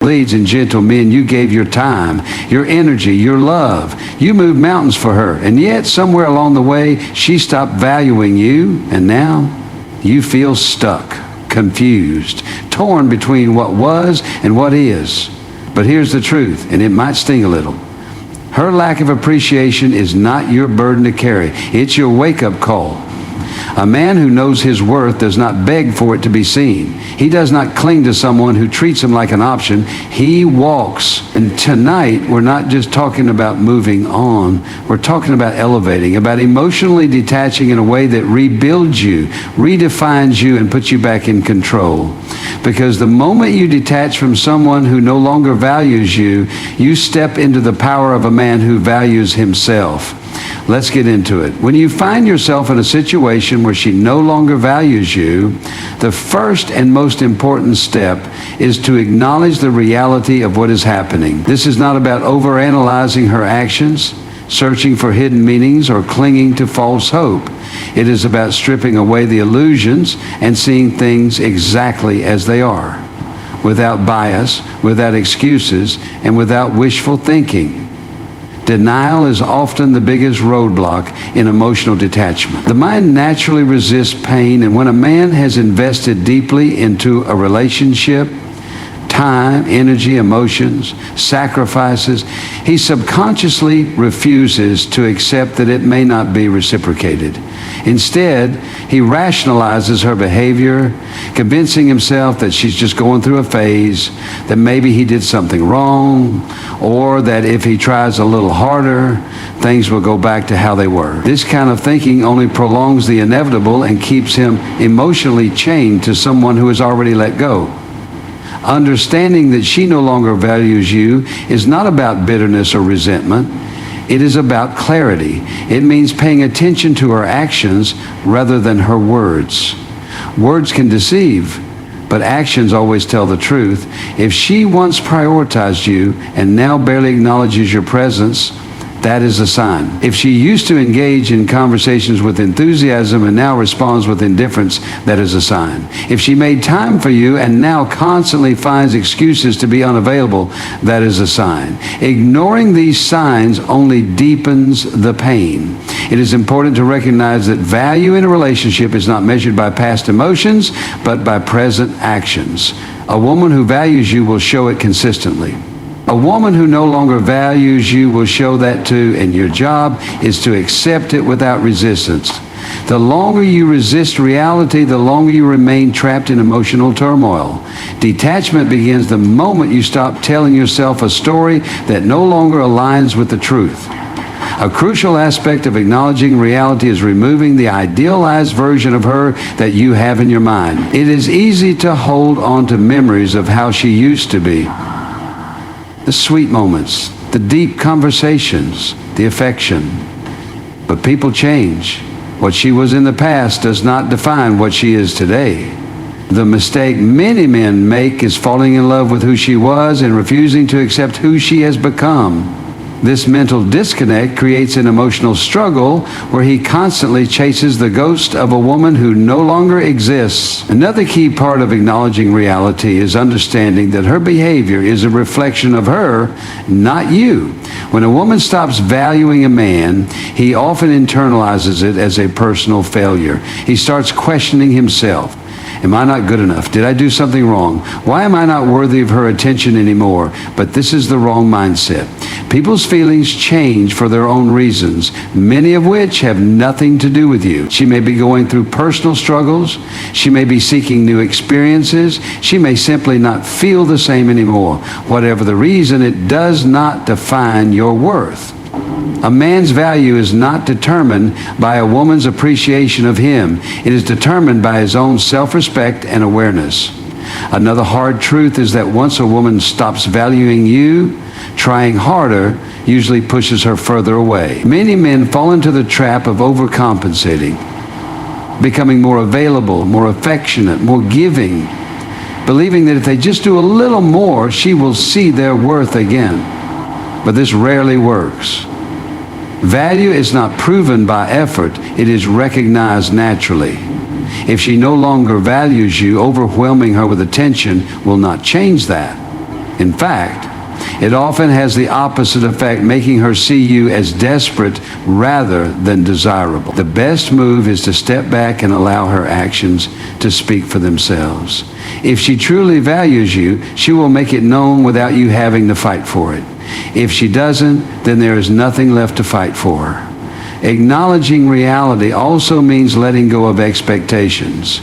Ladies and gentlemen, you gave your time, your energy, your love. You moved mountains for her, and yet somewhere along the way, she stopped valuing you, and now you feel stuck, confused, torn between what was and what is. But here's the truth, and it might sting a little. Her lack of appreciation is not your burden to carry. It's your wake-up call. A man who knows his worth does not beg for it to be seen. He does not cling to someone who treats him like an option. He walks. And tonight, we're not just talking about moving on. We're talking about elevating, about emotionally detaching in a way that rebuilds you, redefines you, and puts you back in control. Because the moment you detach from someone who no longer values you, you step into the power of a man who values himself. Let's get into it. When you find yourself in a situation where she no longer values you, the first and most important step is to acknowledge the reality of what is happening. This is not about overanalyzing her actions, searching for hidden meanings, or clinging to false hope. It is about stripping away the illusions and seeing things exactly as they are, without bias, without excuses, and without wishful thinking. Denial is often the biggest roadblock in emotional detachment. The mind naturally resists pain, and when a man has invested deeply into a relationship, time, energy, emotions, sacrifices, he subconsciously refuses to accept that it may not be reciprocated. Instead, he rationalizes her behavior, convincing himself that she's just going through a phase, that maybe he did something wrong, or that if he tries a little harder, things will go back to how they were. This kind of thinking only prolongs the inevitable and keeps him emotionally chained to someone who has already let go. Understanding that she no longer values you is not about bitterness or resentment. It is about clarity. It means paying attention to her actions rather than her words. Words can deceive, but actions always tell the truth. If she once prioritized you and now barely acknowledges your presence, that is a sign. If she used to engage in conversations with enthusiasm and now responds with indifference, that is a sign. If she made time for you and now constantly finds excuses to be unavailable, that is a sign. Ignoring these signs only deepens the pain. It is important to recognize that value in a relationship is not measured by past emotions, but by present actions. A woman who values you will show it consistently. A woman who no longer values you will show that too, and your job is to accept it without resistance. The longer you resist reality, the longer you remain trapped in emotional turmoil. Detachment begins the moment you stop telling yourself a story that no longer aligns with the truth. A crucial aspect of acknowledging reality is removing the idealized version of her that you have in your mind. It is easy to hold on to memories of how she used to be. The sweet moments, the deep conversations, the affection. But people change. What she was in the past does not define what she is today. The mistake many men make is falling in love with who she was and refusing to accept who she has become. This mental disconnect creates an emotional struggle where he constantly chases the ghost of a woman who no longer exists. Another key part of acknowledging reality is understanding that her behavior is a reflection of her, not you. When a woman stops valuing a man, he often internalizes it as a personal failure. He starts questioning himself. Am I not good enough? Did I do something wrong? Why am I not worthy of her attention anymore? But this is the wrong mindset. People's feelings change for their own reasons, many of which have nothing to do with you. She may be going through personal struggles. She may be seeking new experiences. She may simply not feel the same anymore. Whatever the reason, it does not define your worth. A man's value is not determined by a woman's appreciation of him. It is determined by his own self-respect and awareness. Another hard truth is that once a woman stops valuing you, trying harder usually pushes her further away. Many men fall into the trap of overcompensating, becoming more available, more affectionate, more giving, believing that if they just do a little more, she will see their worth again. But this rarely works. Value is not proven by effort, it is recognized naturally. If she no longer values you, overwhelming her with attention will not change that. In fact, it often has the opposite effect, making her see you as desperate rather than desirable. The best move is to step back and allow her actions to speak for themselves. If she truly values you, she will make it known without you having to fight for it. If she doesn't, then there is nothing left to fight for. Acknowledging reality also means letting go of expectations.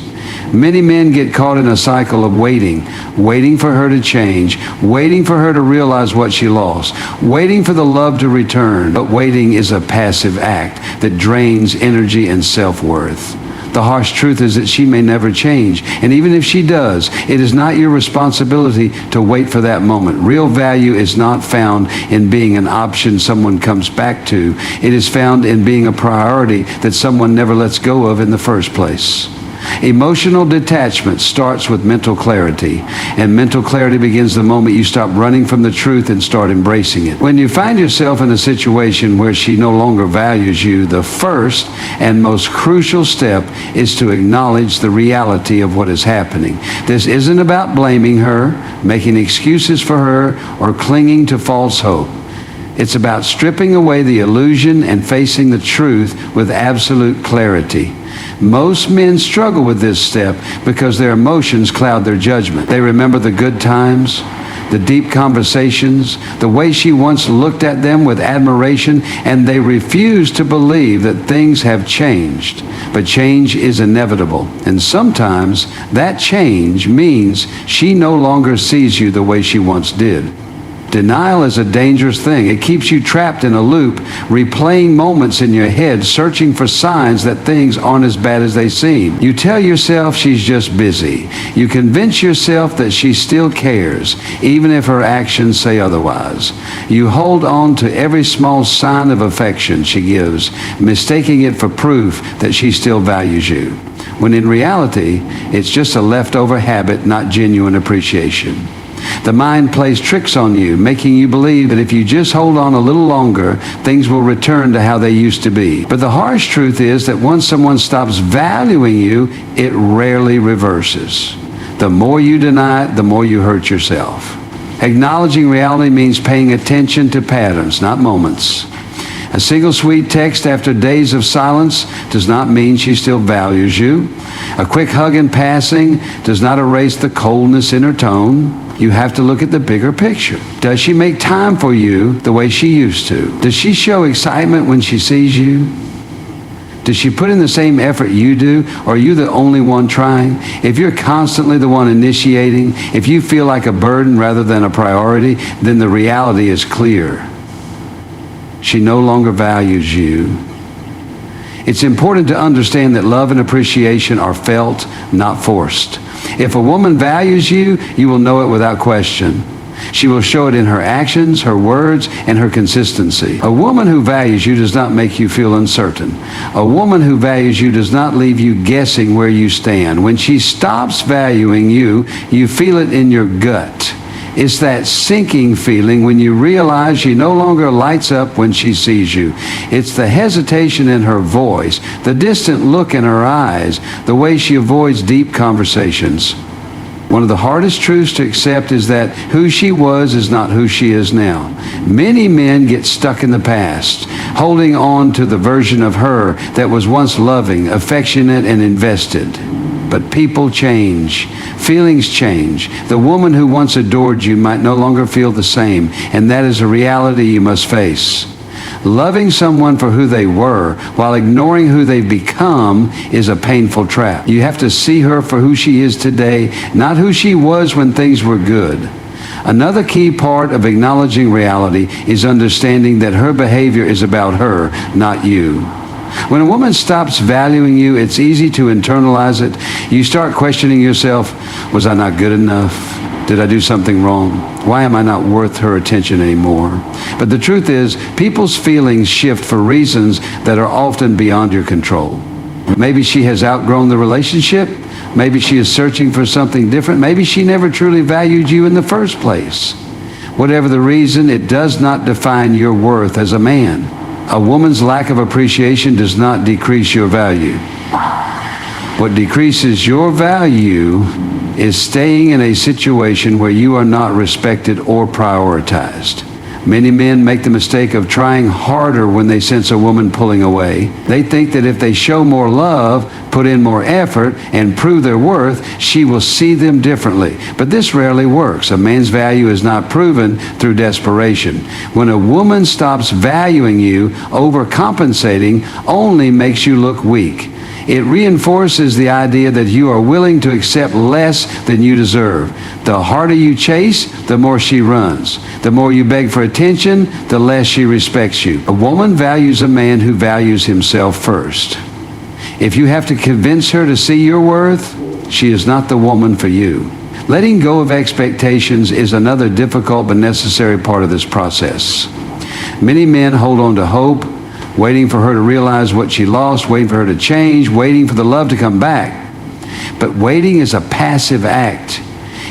Many men get caught in a cycle of waiting for her to change, waiting for her to realize what she lost, waiting for the love to return. But waiting is a passive act that drains energy and self-worth. The harsh truth is that she may never change. And even if she does, it is not your responsibility to wait for that moment. Real value is not found in being an option someone comes back to. It is found in being a priority that someone never lets go of in the first place. Emotional detachment starts with mental clarity, and mental clarity begins the moment you stop running from the truth and start embracing it. When you find yourself in a situation where she no longer values you, the first and most crucial step is to acknowledge the reality of what is happening. This isn't about blaming her, making excuses for her, or clinging to false hope. It's about stripping away the illusion and facing the truth with absolute clarity. Most men struggle with this step because their emotions cloud their judgment. They remember the good times, the deep conversations, the way she once looked at them with admiration, and they refuse to believe that things have changed. But change is inevitable, and sometimes that change means she no longer sees you the way she once did. Denial is a dangerous thing. It keeps you trapped in a loop, replaying moments in your head, searching for signs that things aren't as bad as they seem. You tell yourself she's just busy. You convince yourself that she still cares, even if her actions say otherwise. You hold on to every small sign of affection she gives, mistaking it for proof that she still values you, when in reality, it's just a leftover habit, not genuine appreciation. The mind plays tricks on you, making you believe that if you just hold on a little longer, things will return to how they used to be. But the harsh truth is that once someone stops valuing you, it rarely reverses. The more you deny it, the more you hurt yourself. Acknowledging reality means paying attention to patterns, not moments. A single sweet text after days of silence does not mean she still values you. A quick hug in passing does not erase the coldness in her tone. You have to look at the bigger picture. Does she make time for you the way she used to? Does she show excitement when she sees you? Does she put in the same effort you do, or are you the only one trying? If you're constantly the one initiating, if you feel like a burden rather than a priority, then the reality is clear. She no longer values you. It's important to understand that love and appreciation are felt, not forced. If a woman values you, you will know it without question. She will show it in her actions, her words, and her consistency. A woman who values you does not make you feel uncertain. A woman who values you does not leave you guessing where you stand. When she stops valuing you, you feel it in your gut. It's that sinking feeling when you realize she no longer lights up when she sees you. It's the hesitation in her voice, the distant look in her eyes, the way she avoids deep conversations. One of the hardest truths to accept is that who she was is not who she is now. Many men get stuck in the past, holding on to the version of her that was once loving, affectionate, and invested. But people change. Feelings change. The woman who once adored you might no longer feel the same, and that is a reality you must face. Loving someone for who they were while ignoring who they've become is a painful trap. You have to see her for who she is today, not who she was when things were good. Another key part of acknowledging reality is understanding that her behavior is about her, not you. When a woman stops valuing you, it's easy to internalize it. You start questioning yourself, was I not good enough? Did I do something wrong? Why am I not worth her attention anymore? But the truth is, people's feelings shift for reasons that are often beyond your control. Maybe she has outgrown the relationship. Maybe she is searching for something different. Maybe she never truly valued you in the first place. Whatever the reason, it does not define your worth as a man. A woman's lack of appreciation does not decrease your value. What decreases your value is staying in a situation where you are not respected or prioritized. Many men make the mistake of trying harder when they sense a woman pulling away. They think that if they show more love, put in more effort, and prove their worth, she will see them differently. But this rarely works. A man's value is not proven through desperation. When a woman stops valuing you, overcompensating only makes you look weak. It reinforces the idea that you are willing to accept less than you deserve. The harder you chase, the more she runs. The more you beg for attention, the less she respects you. A woman values a man who values himself first. If you have to convince her to see your worth, she is not the woman for you. Letting go of expectations is another difficult but necessary part of this process. Many men hold on to hope, waiting for her to realize what she lost, waiting for her to change, waiting for the love to come back. But waiting is a passive act.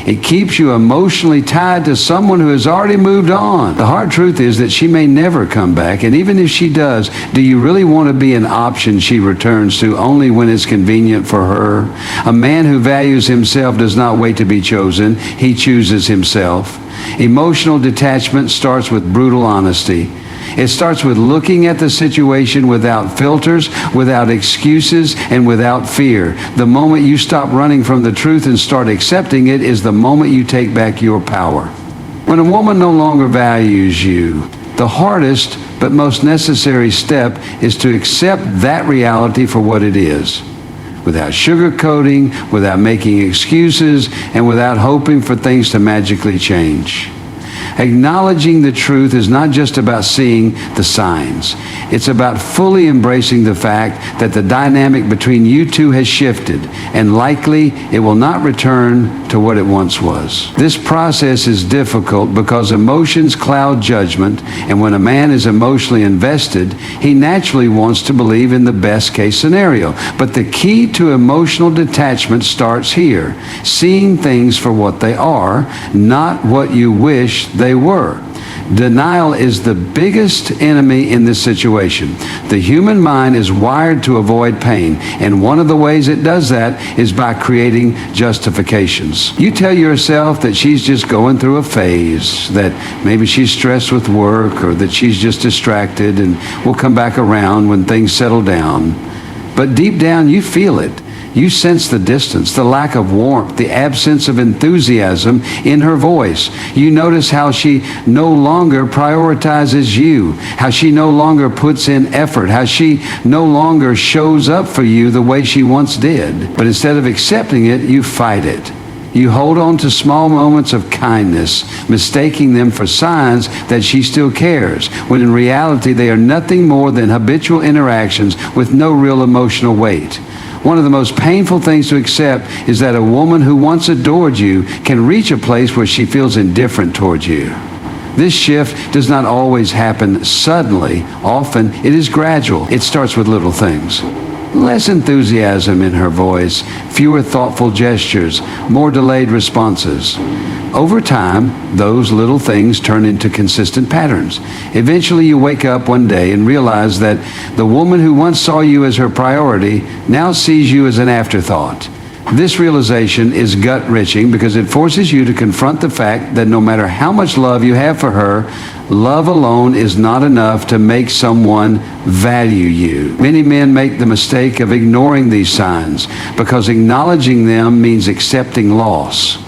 It keeps you emotionally tied to someone who has already moved on. The hard truth is that she may never come back, and even if she does, do you really want to be an option she returns to only when it's convenient for her? A man who values himself does not wait to be chosen. He chooses himself. Emotional detachment starts with brutal honesty. It starts with looking at the situation without filters, without excuses, and without fear. The moment you stop running from the truth and start accepting it is the moment you take back your power. When a woman no longer values you, the hardest but most necessary step is to accept that reality for what it is, without sugarcoating, without making excuses, and without hoping for things to magically change. Acknowledging the truth is not just about seeing the signs. It's about fully embracing the fact that the dynamic between you two has shifted, and likely it will not return to what it once was. This process is difficult because emotions cloud judgment, and when a man is emotionally invested, he naturally wants to believe in the best case scenario. But the key to emotional detachment starts here, seeing things for what they are, not what you wish they were. Denial is the biggest enemy in this situation. The human mind is wired to avoid pain, and one of the ways it does that is by creating justifications. You tell yourself that she's just going through a phase, that maybe she's stressed with work, or that she's just distracted and will come back around when things settle down. But deep down you feel it. You sense the distance, the lack of warmth, the absence of enthusiasm in her voice. You notice how she no longer prioritizes you, how she no longer puts in effort, how she no longer shows up for you the way she once did. But instead of accepting it, you fight it. You hold on to small moments of kindness, mistaking them for signs that she still cares, when in reality they are nothing more than habitual interactions with no real emotional weight. One of the most painful things to accept is that a woman who once adored you can reach a place where she feels indifferent towards you. This shift does not always happen suddenly. Often it is gradual. It starts with little things. Less enthusiasm in her voice, fewer thoughtful gestures, more delayed responses. Over time, those little things turn into consistent patterns. Eventually, you wake up one day and realize that the woman who once saw you as her priority now sees you as an afterthought. This realization is gut-wrenching because it forces you to confront the fact that no matter how much love you have for her, love alone is not enough to make someone value you. Many men make the mistake of ignoring these signs because acknowledging them means accepting loss.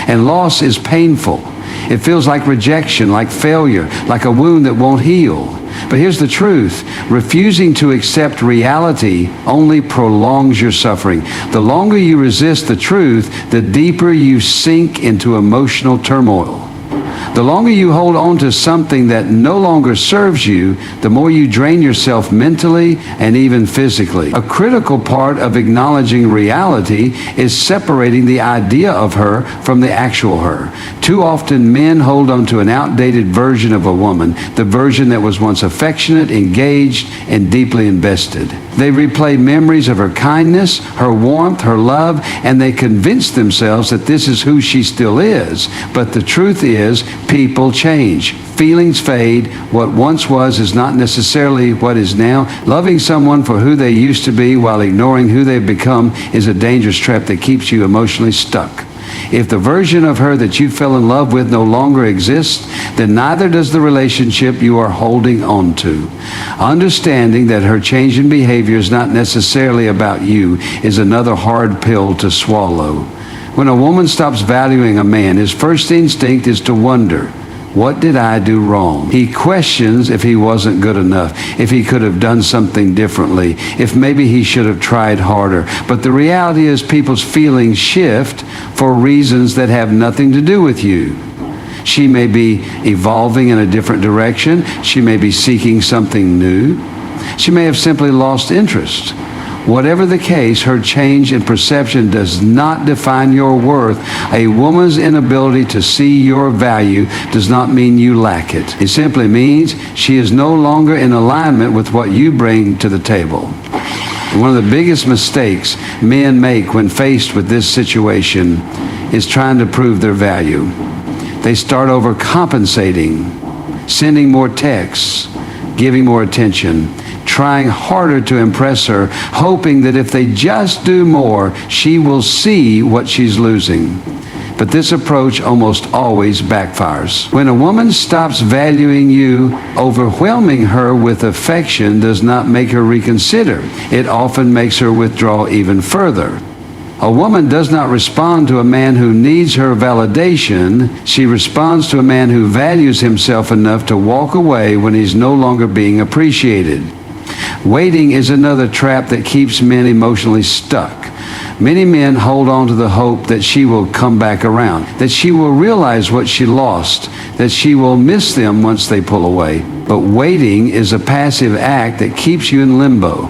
And loss is painful. It feels like rejection, like failure, like a wound that won't heal. But here's the truth. Refusing to accept reality only prolongs your suffering. The longer you resist the truth, the deeper you sink into emotional turmoil. The longer you hold on to something that no longer serves you, the more you drain yourself mentally and even physically. A critical part of acknowledging reality is separating the idea of her from the actual her. Too often men hold on to an outdated version of a woman, the version that was once affectionate, engaged, and deeply invested. They replay memories of her kindness, her warmth, her love, and they convince themselves that this is who she still is. But the truth is, people change. Feelings fade. What once was is not necessarily what is now. Loving someone for who they used to be while ignoring who they've become is a dangerous trap that keeps you emotionally stuck. If the version of her that you fell in love with no longer exists, then neither does the relationship you are holding on to. Understanding that her change in behavior is not necessarily about you is another hard pill to swallow. When a woman stops valuing a man, his first instinct is to wonder, what did I do wrong? He questions if he wasn't good enough, if he could have done something differently, if maybe he should have tried harder. But the reality is people's feelings shift for reasons that have nothing to do with you. She may be evolving in a different direction. She may be seeking something new. She may have simply lost interest. Whatever the case, her change in perception does not define your worth. A woman's inability to see your value does not mean you lack it. It simply means she is no longer in alignment with what you bring to the table. One of the biggest mistakes men make when faced with this situation is trying to prove their value. They start overcompensating, sending more texts, giving more attention, trying harder to impress her, hoping that if they just do more, she will see what she's losing. But this approach almost always backfires. When a woman stops valuing you, overwhelming her with affection does not make her reconsider. It often makes her withdraw even further. A woman does not respond to a man who needs her validation. She responds to a man who values himself enough to walk away when he's no longer being appreciated. Waiting is another trap that keeps men emotionally stuck. Many men hold on to the hope that she will come back around, that she will realize what she lost, that she will miss them once they pull away. But waiting is a passive act that keeps you in limbo.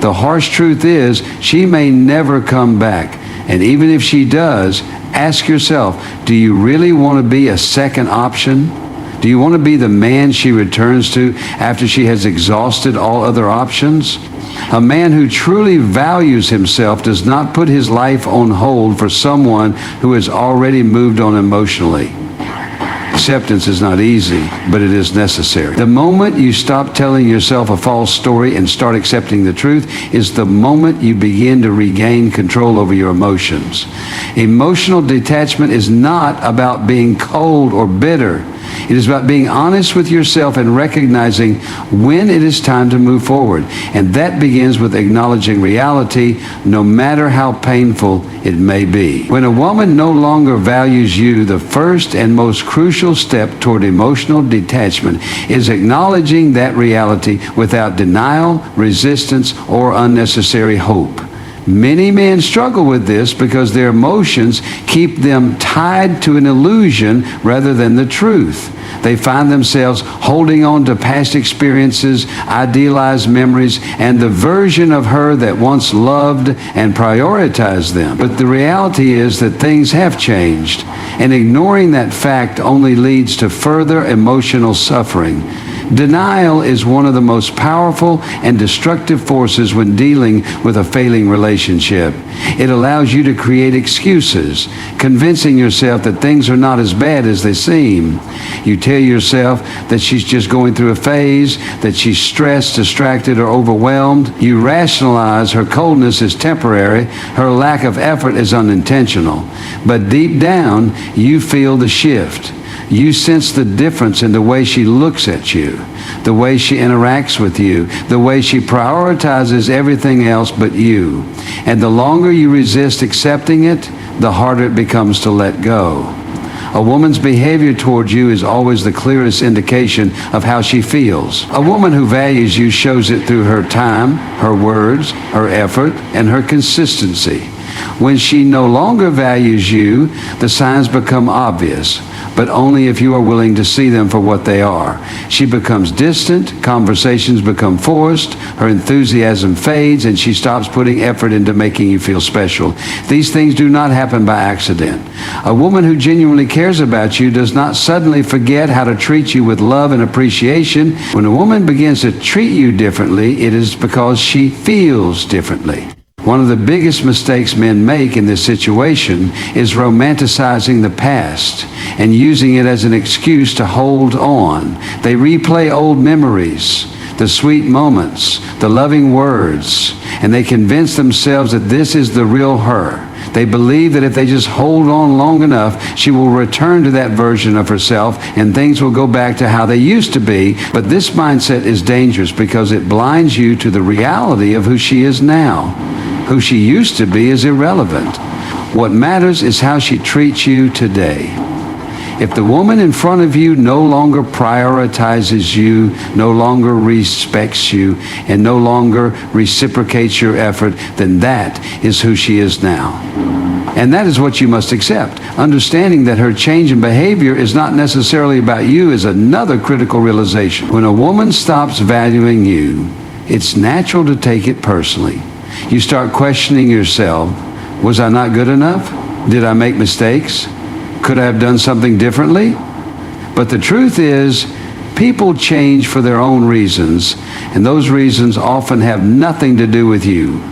The harsh truth is, she may never come back. And even if she does, ask yourself, do you really want to be a second option? Do you want to be the man she returns to after she has exhausted all other options? A man who truly values himself does not put his life on hold for someone who has already moved on emotionally. Acceptance is not easy, but it is necessary. The moment you stop telling yourself a false story and start accepting the truth is the moment you begin to regain control over your emotions. Emotional detachment is not about being cold or bitter. It is about being honest with yourself and recognizing when it is time to move forward. And that begins with acknowledging reality, no matter how painful it may be. When a woman no longer values you, the first and most crucial step toward emotional detachment is acknowledging that reality without denial, resistance, or unnecessary hope. Many men struggle with this because their emotions keep them tied to an illusion rather than the truth. They find themselves holding on to past experiences, idealized memories, and the version of her that once loved and prioritized them. But the reality is that things have changed, and ignoring that fact only leads to further emotional suffering. Denial is one of the most powerful and destructive forces when dealing with a failing relationship. It allows you to create excuses, convincing yourself that things are not as bad as they seem. You tell yourself that she's just going through a phase, that she's stressed, distracted, or overwhelmed. You rationalize her coldness is temporary, her lack of effort is unintentional. But deep down, you feel the shift. You sense the difference in the way she looks at you, the way she interacts with you, the way she prioritizes everything else but you. And the longer you resist accepting it, the harder it becomes to let go. A woman's behavior towards you is always the clearest indication of how she feels. A woman who values you shows it through her time, her words, her effort, and her consistency. When she no longer values you, the signs become obvious, but only if you are willing to see them for what they are. She becomes distant, conversations become forced, her enthusiasm fades, and she stops putting effort into making you feel special. These things do not happen by accident. A woman who genuinely cares about you does not suddenly forget how to treat you with love and appreciation. When a woman begins to treat you differently, it is because she feels differently. One of the biggest mistakes men make in this situation is romanticizing the past and using it as an excuse to hold on. They replay old memories, the sweet moments, the loving words, and they convince themselves that this is the real her, They believe that if they just hold on long enough, she will return to that version of herself and things will go back to how they used to be. But this mindset is dangerous because it blinds you to the reality of who she is now. Who she used to be is irrelevant. What matters is how she treats you today. If the woman in front of you no longer prioritizes you, no longer respects you, and no longer reciprocates your effort, then that is who she is now. And that is what you must accept. Understanding that her change in behavior is not necessarily about you is another critical realization. When a woman stops valuing you, it's natural to take it personally. You start questioning yourself. Was I not good enough? Did I make mistakes? Could I have done something differently? But the truth is, people change for their own reasons, and those reasons often have nothing to do with you.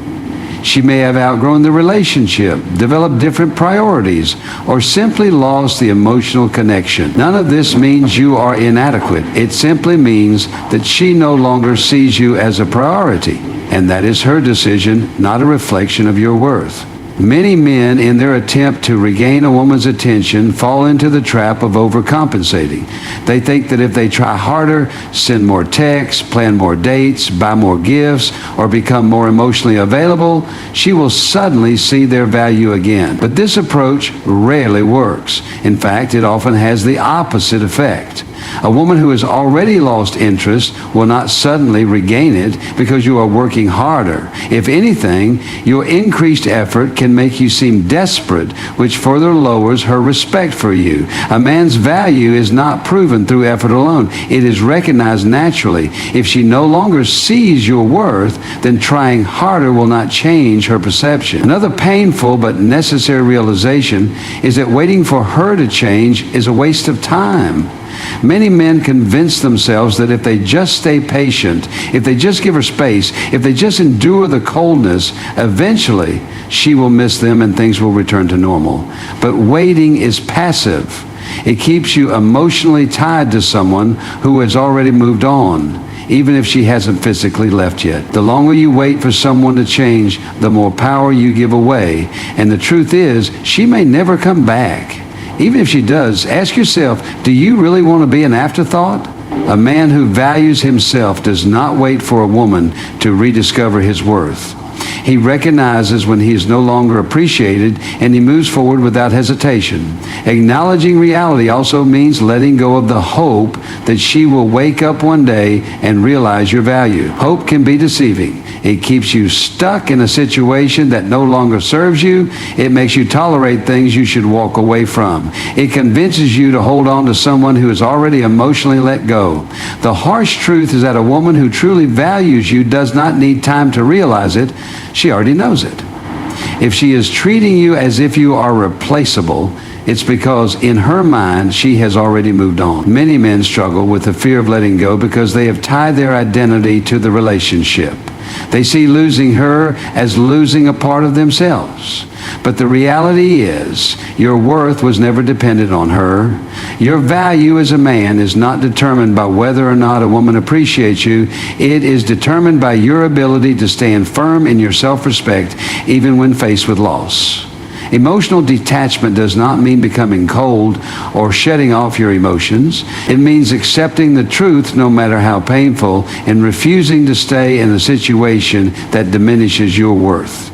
She may have outgrown the relationship, developed different priorities, or simply lost the emotional connection. None of this means you are inadequate. It simply means that she no longer sees you as a priority, and that is her decision, not a reflection of your worth. Many men, in their attempt to regain a woman's attention, fall into the trap of overcompensating. They think that if they try harder, send more texts, plan more dates, buy more gifts, or become more emotionally available, she will suddenly see their value again. But this approach rarely works. In fact, it often has the opposite effect. A woman who has already lost interest will not suddenly regain it because you are working harder. If anything, your increased effort can make you seem desperate, which further lowers her respect for you. A man's value is not proven through effort alone. It is recognized naturally. If she no longer sees your worth, then trying harder will not change her perception. Another painful but necessary realization is that waiting for her to change is a waste of time. Many men convince themselves that if they just stay patient, if they just give her space, if they just endure the coldness, eventually she will miss them and things will return to normal. But waiting is passive. It keeps you emotionally tied to someone who has already moved on, even if she hasn't physically left yet. The longer you wait for someone to change, the more power you give away. And the truth is, she may never come back. Even if she does, ask yourself, do you really want to be an afterthought? A man who values himself does not wait for a woman to rediscover his worth. He recognizes when he is no longer appreciated, and he moves forward without hesitation. Acknowledging reality also means letting go of the hope that she will wake up one day and realize your value. Hope can be deceiving. It keeps you stuck in a situation that no longer serves you. It makes you tolerate things you should walk away from. It convinces you to hold on to someone who has already emotionally let go. The harsh truth is that a woman who truly values you does not need time to realize it. She already knows it. If she is treating you as if you are replaceable, it's because in her mind, she has already moved on. Many men struggle with the fear of letting go because they have tied their identity to the relationship. They see losing her as losing a part of themselves. But the reality is, your worth was never dependent on her. Your value as a man is not determined by whether or not a woman appreciates you. It is determined by your ability to stand firm in your self-respect, even when faced with loss. Emotional detachment does not mean becoming cold or shutting off your emotions. It means accepting the truth no matter how painful and refusing to stay in a situation that diminishes your worth.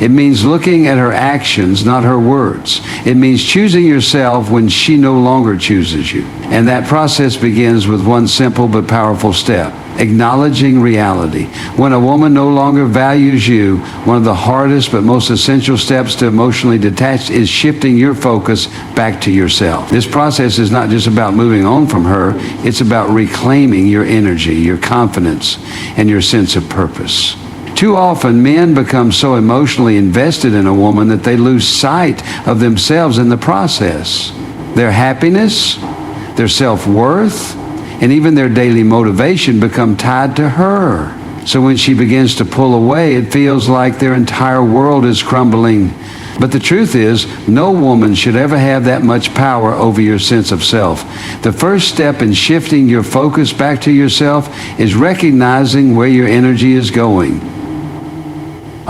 It means looking at her actions, not her words. It means choosing yourself when she no longer chooses you. And that process begins with one simple but powerful step: acknowledging reality. When a woman no longer values you, one of the hardest but most essential steps to emotionally detach is shifting your focus back to yourself. This process is not just about moving on from her, it's about reclaiming your energy, your confidence, and your sense of purpose. Too often, men become so emotionally invested in a woman that they lose sight of themselves in the process. Their happiness, their self-worth, and even their daily motivation become tied to her. So when she begins to pull away, it feels like their entire world is crumbling. But the truth is, no woman should ever have that much power over your sense of self. The first step in shifting your focus back to yourself is recognizing where your energy is going.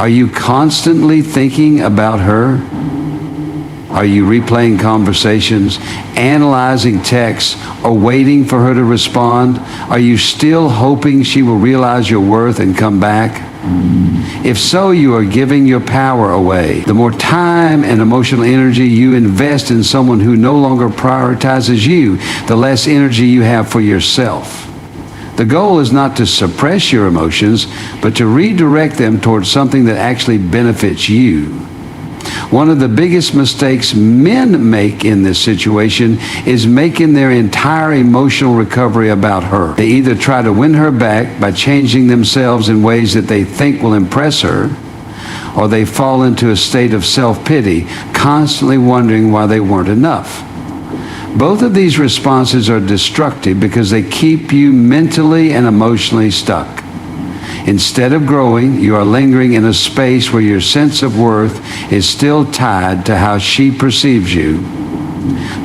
Are you constantly thinking about her? Are you replaying conversations, analyzing texts, or waiting for her to respond? Are you still hoping she will realize your worth and come back? If so, you are giving your power away. The more time and emotional energy you invest in someone who no longer prioritizes you, the less energy you have for yourself. The goal is not to suppress your emotions, but to redirect them towards something that actually benefits you. One of the biggest mistakes men make in this situation is making their entire emotional recovery about her. They either try to win her back by changing themselves in ways that they think will impress her, or they fall into a state of self-pity, constantly wondering why they weren't enough. Both of these responses are destructive because they keep you mentally and emotionally stuck. Instead of growing, you are lingering in a space where your sense of worth is still tied to how she perceives you.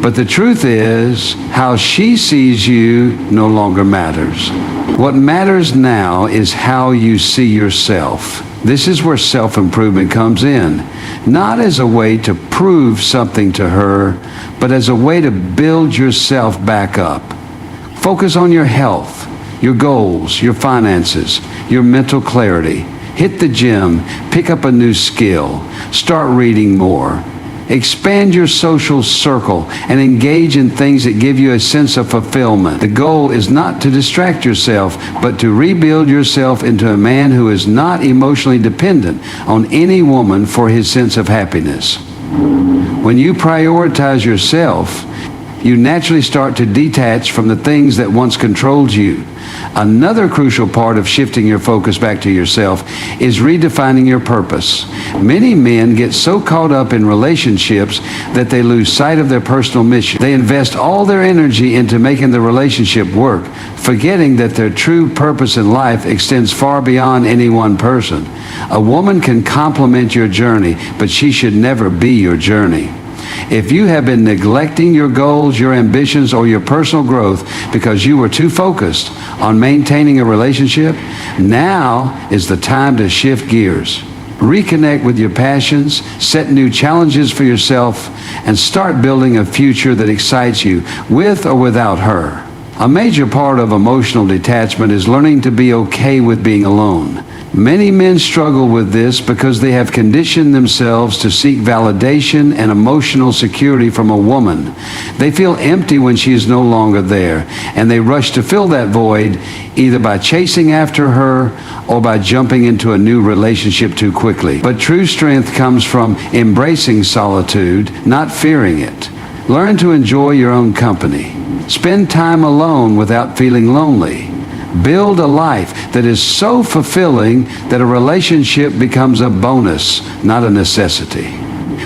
But the truth is, how she sees you no longer matters. What matters now is how you see yourself. This is where self-improvement comes in, not as a way to prove something to her, but as a way to build yourself back up. Focus on your health, your goals, your finances, your mental clarity. Hit the gym, pick up a new skill, start reading more. Expand your social circle and engage in things that give you a sense of fulfillment. The goal is not to distract yourself, but to rebuild yourself into a man who is not emotionally dependent on any woman for his sense of happiness. When you prioritize yourself, you naturally start to detach from the things that once controlled you. Another crucial part of shifting your focus back to yourself is redefining your purpose. Many men get so caught up in relationships that they lose sight of their personal mission. They invest all their energy into making the relationship work, forgetting that their true purpose in life extends far beyond any one person. A woman can complement your journey, but she should never be your journey. If you have been neglecting your goals, your ambitions, or your personal growth because you were too focused on maintaining a relationship, now is the time to shift gears. Reconnect with your passions, set new challenges for yourself, and start building a future that excites you, with or without her. A major part of emotional detachment is learning to be okay with being alone. Many men struggle with this because they have conditioned themselves to seek validation and emotional security from a woman. They feel empty when she is no longer there, and they rush to fill that void either by chasing after her or by jumping into a new relationship too quickly. But true strength comes from embracing solitude, not fearing it. Learn to enjoy your own company. Spend time alone without feeling lonely. Build a life that is so fulfilling that a relationship becomes a bonus, not a necessity.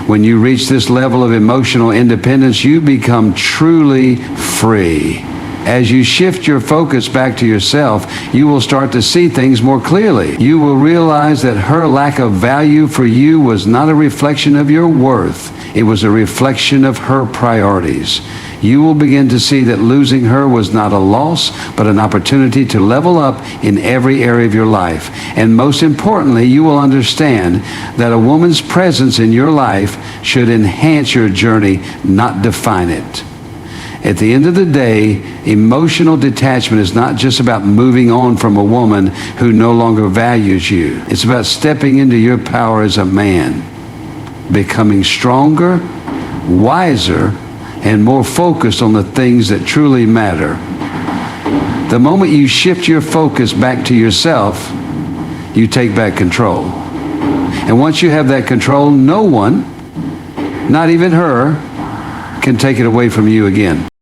When you reach this level of emotional independence, you become truly free. As you shift your focus back to yourself, you will start to see things more clearly. You will realize that her lack of value for you was not a reflection of your worth. It was a reflection of her priorities. You will begin to see that losing her was not a loss, but an opportunity to level up in every area of your life. And most importantly, you will understand that a woman's presence in your life should enhance your journey, not define it. At the end of the day, emotional detachment is not just about moving on from a woman who no longer values you. It's about stepping into your power as a man, becoming stronger, wiser, and more focused on the things that truly matter. The moment you shift your focus back to yourself, you take back control. And once you have that control, no one, not even her, can take it away from you again.